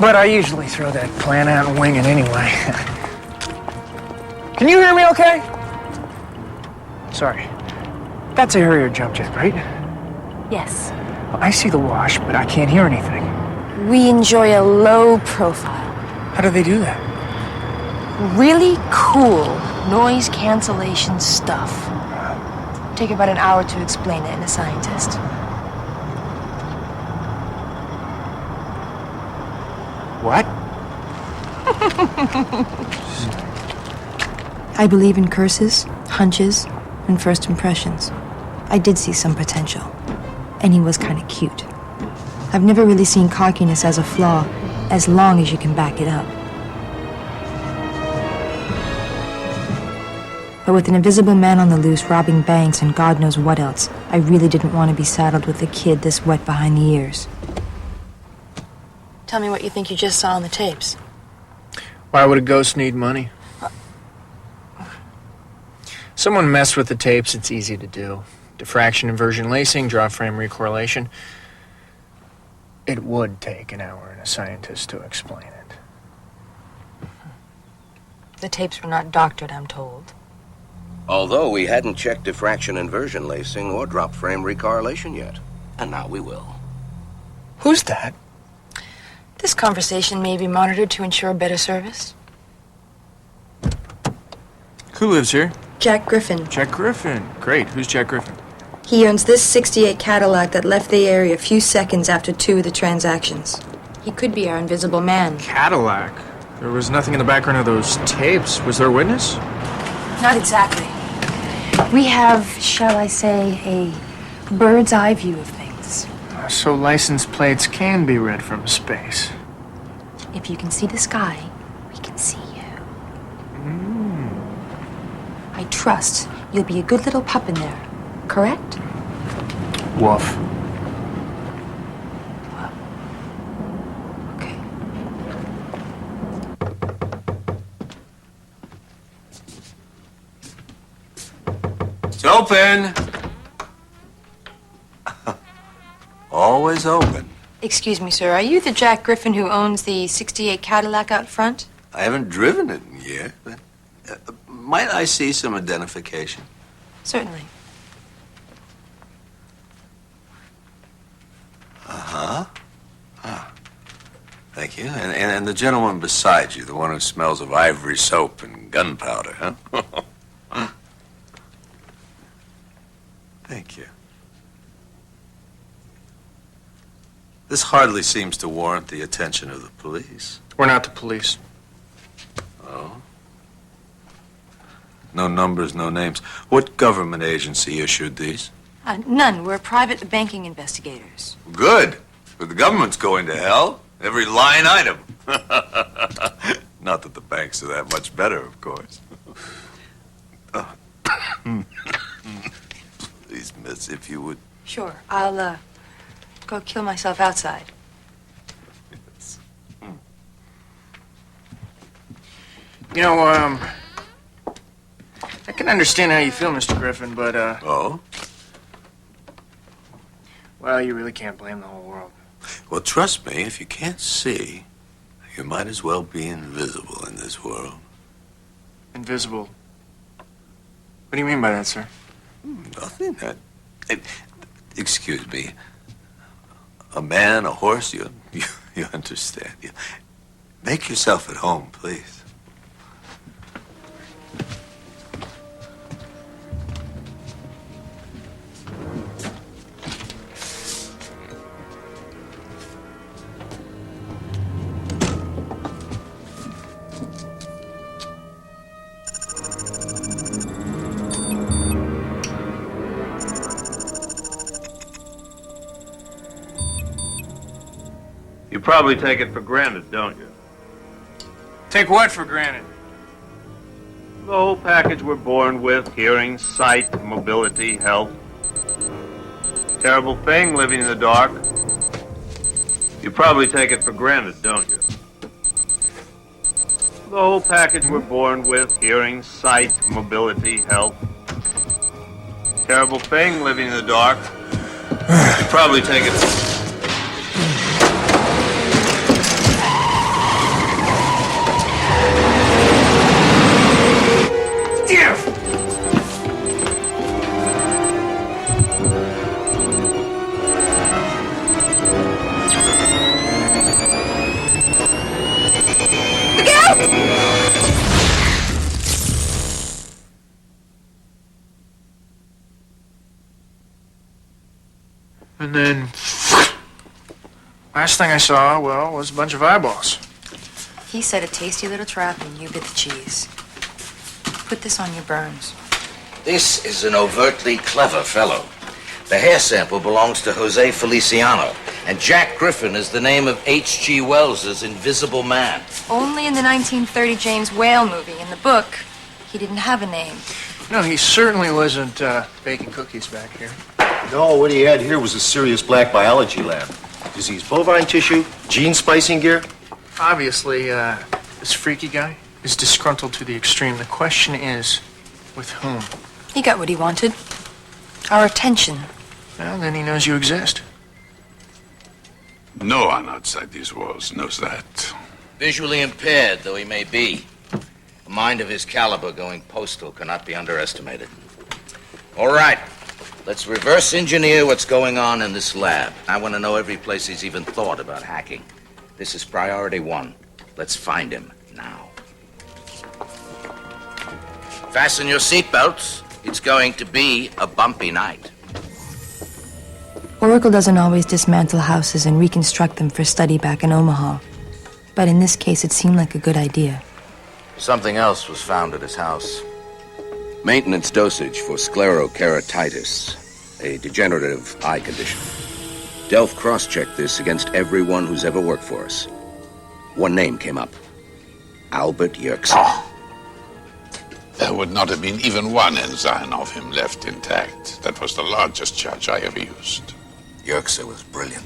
But I usually throw that plan out and wing it anyway. Can you hear me okay? Sorry. That's a Harrier jump jet, right? Yes. Well, I see the wash, but I can't hear anything. We enjoy a low profile. How do they do that? Really cool noise cancellation stuff. Take about an hour to explain it in a scientist. What? I believe in curses, hunches, and first impressions. I did see some potential. And he was kind of cute. I've never really seen cockiness as a flaw, as long as you can back it up. But with an invisible man on the loose robbing banks and God knows what else, I really didn't want to be saddled with a kid this wet behind the ears. Tell me what you think you just saw on the tapes. Why would a ghost need money? Someone messed with the tapes, it's easy to do. Diffraction, inversion, lacing, draw frame recorrelation. It would take an hour and a scientist to explain it. The tapes were not doctored, I'm told. Although we hadn't checked diffraction, inversion, lacing, or drop frame recorrelation yet. And now we will. Who's that? This conversation may be monitored to ensure better service. Who lives here? Jack Griffin. Jack Griffin. Great. Who's Jack Griffin? He owns this '68 Cadillac that left the area a few seconds after 2 of the transactions. He could be our invisible man. Cadillac? There was nothing in the background of those tapes. Was there a witness? Not exactly. We have, shall I say, a bird's eye view of things. So license plates can be read from space. If you can see the sky, we can see you. I trust you'll be a good little pup in there, correct? Woof. Okay. It's open. Always open. Excuse me, sir. Are you the Jack Griffin who owns the '68 Cadillac out front? I haven't driven it in years, but might I see some identification? Certainly. Uh-huh. Ah. Thank you. And the gentleman beside you, the one who smells of ivory soap and gunpowder, huh? Thank you. This hardly seems to warrant the attention of the police. We're not the police. Oh? No numbers, no names. What government agency issued these? None. We're private banking investigators. Good. But the government's going to hell. Every line item. Not that the banks are that much better, of course. Please, miss, if you would. Sure. I'll, go kill myself outside. Yes. You know, I can understand how you feel, Mr. Griffin, but, Oh? well, you really can't blame the whole world. Well, trust me, if you can't see, you might as well be invisible in this world. Invisible. What do you mean by that, sir? Nothing. Excuse me. A man, a horse, you understand. You make yourself at home, please. You probably take it for granted, don't you? Take what for granted? The whole package we're born with, hearing, sight, mobility, health. Terrible thing living in the dark. You probably take it for granted, don't you? The whole package we're born with, hearing, sight, mobility, health. Terrible thing living in the dark. You probably take it... And then, last thing I saw, well, was a bunch of eyeballs. He set a tasty little trap and you bit the cheese. Put this on your burns. This is an overtly clever fellow. The hair sample belongs to Jose Feliciano, and Jack Griffin is the name of H.G. Wells's Invisible Man. Only in the 1930 James Whale movie. In the book, he didn't have a name. No, he certainly wasn't baking cookies back here. No, what he had here was a serious black biology lab. Diseased bovine tissue, gene splicing gear. Obviously, this freaky guy is disgruntled to the extreme. The question is, with whom? He got what he wanted. Our attention. Well, then he knows you exist. No one outside these walls knows that. Visually impaired though he may be, a mind of his caliber going postal cannot be underestimated. All right, let's reverse engineer what's going on in this lab. I want to know every place he's even thought about hacking. This is priority one. Let's find him now. Fasten your seatbelts. It's going to be a bumpy night. Oracle doesn't always dismantle houses and reconstruct them for study back in Omaha. But in this case, it seemed like a good idea. Something else was found at his house. Maintenance dosage for sclerokeratitis, a degenerative eye condition. Delph cross-checked this against everyone who's ever worked for us. One name came up. Albert Yerkes. There would not have been even one enzyme of him left intact. That was the largest charge I ever used. Yerkes was brilliant.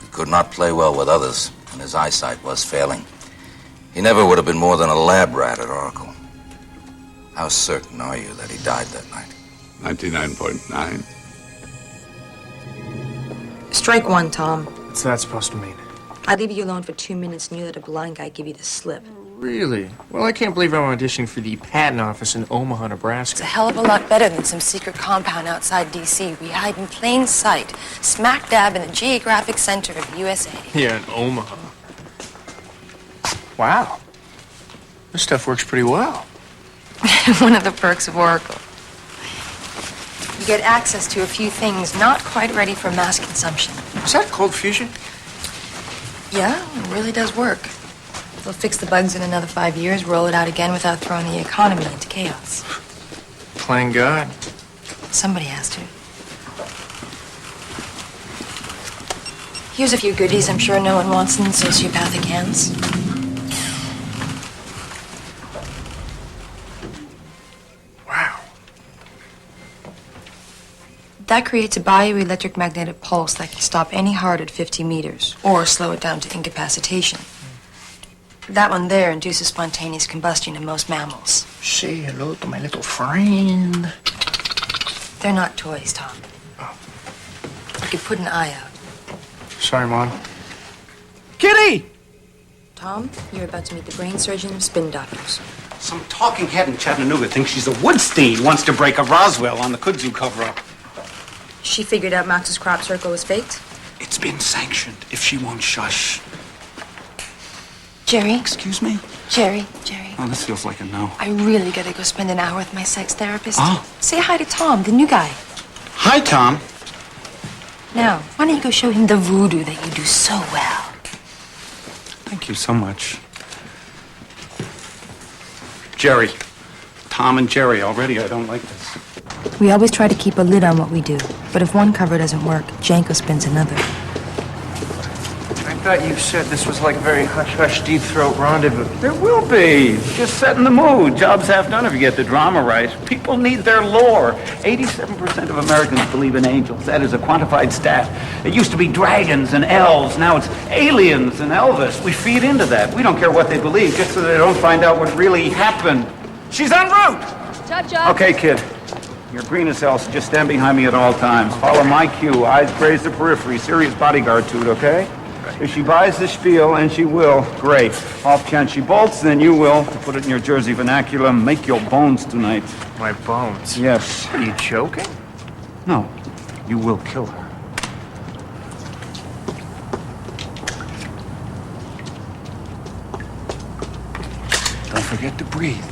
He could not play well with others, and his eyesight was failing. He never would have been more than a lab rat at Oracle. How certain are you that he died that night? 99.9. Strike one, Tom. What's that supposed to mean? I'd leave you alone for 2 minutes and you let a blind guy give you the slip. Really? Well, I can't believe I'm auditioning for the patent office in Omaha, It's Nebraska. a hell of a lot better than some secret compound outside D.C. We hide in plain sight, smack dab in the geographic center of the USA. Yeah, in Omaha. Wow. This stuff works pretty well. One of the perks of Oracle. You get access to a few things not quite ready for mass consumption. Is that cold fusion? Yeah, it really does work. They'll fix the bugs in another 5 years, roll it out again without throwing the economy into chaos. Playing God. Somebody has to. Here's a few goodies I'm sure no one wants in sociopathic hands. Wow. That creates a bioelectric magnetic pulse that can stop any heart at 50 meters, or slow it down to incapacitation. That one there induces spontaneous combustion in most mammals. Say hello to my little friend. They're not toys, Tom. You could put an eye out. Sorry, Mom. Kitty! Tom, you're about to meet the brain surgeon of spin doctors. Some talking head in Chattanooga thinks she's a Woodstein, wants to break a Roswell on the kudzu cover-up. She figured out Max's crop circle was faked? It's been sanctioned if she won't shush. Jerry? Excuse me? Jerry. Oh, this feels like a no. I really gotta go spend an hour with my sex therapist. Oh. Say hi to Tom, the new guy. Hi, Tom. Now, why don't you go show him the voodoo that you do so well? Thank you so much. Jerry. Tom and Jerry already. I don't like this. We always try to keep a lid on what we do, but if one cover doesn't work, Janko spins another. I thought you said this was like a very hush-hush, deep-throat rendezvous. There will be. Just setting the mood. Job's half done if you get the drama right. People need their lore. 87% of Americans believe in angels. That is a quantified stat. It used to be dragons and elves. Now it's aliens and Elvis. We feed into that. We don't care what they believe, just so they don't find out what really happened. She's en route! Cha-cha. Okay, kid. You're green as hell, so just stand behind me at all times. Follow my cue. Eyes graze the periphery. Serious bodyguard to it, okay? If she buys the spiel, and she will, great. Off chance she bolts, then you will, to put it in your Jersey vernacular, make your bones tonight. My bones? Yes. Are you joking? No, you will kill her. Don't forget to breathe.